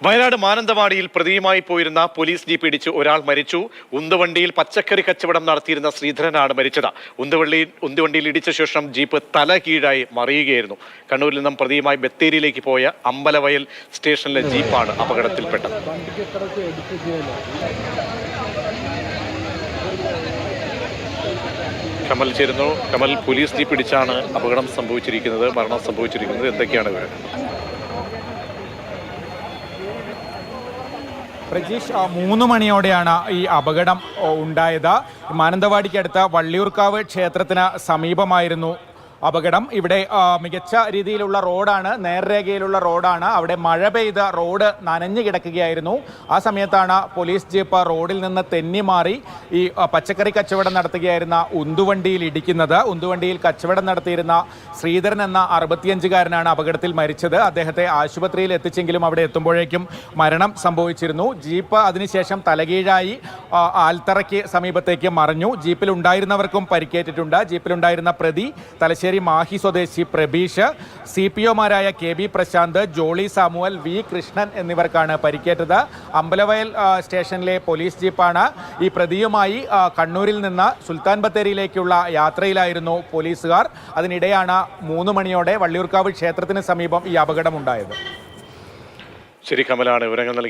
വയനാട് മാനന്തവാടിയിൽ പ്രതിയുമായി പോയിരുന്ന police jeep ഇടിച്ച് ഒരാൾ മരിച്ചു. ഉന്തുവണ്ടിയിൽ പച്ചക്കറി കച്ചവടം നടത്തിയിരുന്ന ശ്രീധരനാണ് മരിച്ചത്. ഉന്തുവണ്ടിയിൽ ഇടിച്ച ശേഷം ജീപ്പ് തല കീഴായി മറിയുകയായിരുന്നു. കണ്ണൂരിൽ നിന്നും പ്രതിയുമായി ബത്തേരിയിലേക്ക് പോയ അമ്പലവയൽ സ്റ്റേഷനിലെ ജീപ്പാണ് അപകടത്തിൽപ്പെട്ടത്. കമൽ ചേരുന്നു. കമൽ, പോലീസ് ജീപ്പ് ഇടിച്ചാണ് അപകടം സംഭവിച്ചിരിക്കുന്നത്, മരണം സംഭവിച്ചിരിക്കുന്നത്. എന്തൊക്കെയാണ് വിവരം? പ്രജീഷ്, 3 മണിയോടെയാണ് ഈ അപകടം ഉണ്ടായത്. മാനന്തവാടിക്കടുത്ത വള്ളിയൂർക്കാവ് ക്ഷേത്രത്തിന് സമീപമായിരുന്നു അപകടം. ഇവിടെ മികച്ച രീതിയിലുള്ള റോഡാണ്, നേർരേഖയിലുള്ള റോഡാണ്. അവിടെ മഴ പെയ്ത റോഡ് നനഞ്ഞു കിടക്കുകയായിരുന്നു. ആ സമയത്താണ് പോലീസ് ജീപ്പ് റോഡിൽ നിന്ന് തെന്നിമാറി ഈ പച്ചക്കറി കച്ചവടം നടത്തുകയായിരുന്ന ഉന്തുവണ്ടിയിൽ ഇടിക്കുന്നത്. ഉന്തുവണ്ടിയിൽ കച്ചവടം നടത്തിയിരുന്ന ശ്രീധരൻ എന്ന 65-കാരനാണ് അപകടത്തിൽ മരിച്ചത്. അദ്ദേഹത്തെ ആശുപത്രിയിൽ എത്തിച്ചെങ്കിലും അവിടെ എത്തുമ്പോഴേക്കും മരണം സംഭവിച്ചിരുന്നു. ജീപ്പ് അതിനുശേഷം തലകീഴായി ആൽത്തറയ്ക്ക് സമീപത്തേക്ക് മറിഞ്ഞു. ജീപ്പിലുണ്ടായിരുന്നവർക്കും പരിക്കേറ്റിട്ടുണ്ട്. ജീപ്പിലുണ്ടായിരുന്ന പ്രതി തലശ്ശേരി മാഹി സ്വദേശി പ്രബീഷ്, CPOമാരായ KB Prashanth, Jolly Samuel, V Krishnan എന്നിവർക്കാണ് പരിക്കേറ്റത്. അമ്പലവയൽ സ്റ്റേഷനിലെ പോലീസ് ജീപ്പാണ്. ഈ പ്രതിയുമായി കണ്ണൂരിൽ നിന്ന് സുൽത്താൻ ബത്തേരിയിലേക്കുള്ള യാത്രയിലായിരുന്നു പോലീസുകാർ. അതിനിടെയാണ് 3 മണിയോടെ വള്ളിയൂർക്കാവ് ക്ഷേത്രത്തിന് സമീപം ഈ അപകടമുണ്ടായത്. ശരി, കമലാണ് വിവരങ്ങൾ നൽകി.